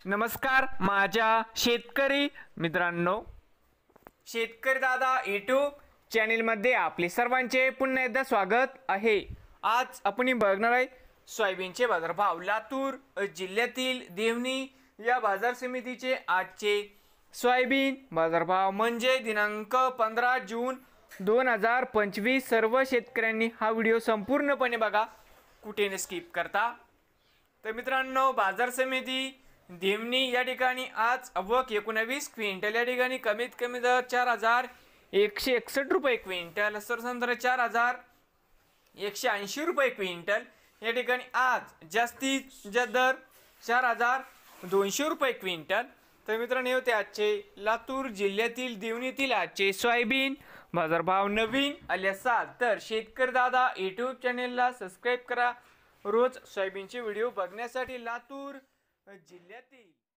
नमस्कार माझ्या शेतकरी मित्रांनो, शेतकरी दादा यूट्यूब चॅनलमध्ये आपले सर्वांचे पुन्हा एकदा स्वागत आहे। आज आपण बघणार आहे सोयाबीनचे बाजारभाव। लातूर जिल्ह्यातील देवणी या बाजार समितीचे आजचे सोयाबीन बाजारभाव म्हणजे दिनांक 15 जून 2025। सर्व शेतकऱ्यांनी हा व्हिडिओ संपूर्णपणे बघा, कुठे न स्किप करता। तर मित्रांनो, बाजार समिती देवणी या ठिकाणी आज आवक 19 क्विंटल, या ठिकाणी कमीत कमी दर 4161 रुपये क्विंटल, सरसंत्र 4180 रुपये क्विंटल, या ठिकाणी आज जास्तीत जास्त दर 4200 रुपये क्विंटल। तर मित्रांनो, हे होते आजचे लातूर जिल्ह्यातील देवणीतील आजचे सोयाबीन बाजारभाव। नवीन आले असाल तर शेतकरी दादा यूट्यूब चॅनेलला सबस्क्राईब करा रोज सोयाबीनचे व्हिडिओ बघण्यासाठी। लातूर जिल्ह्यातील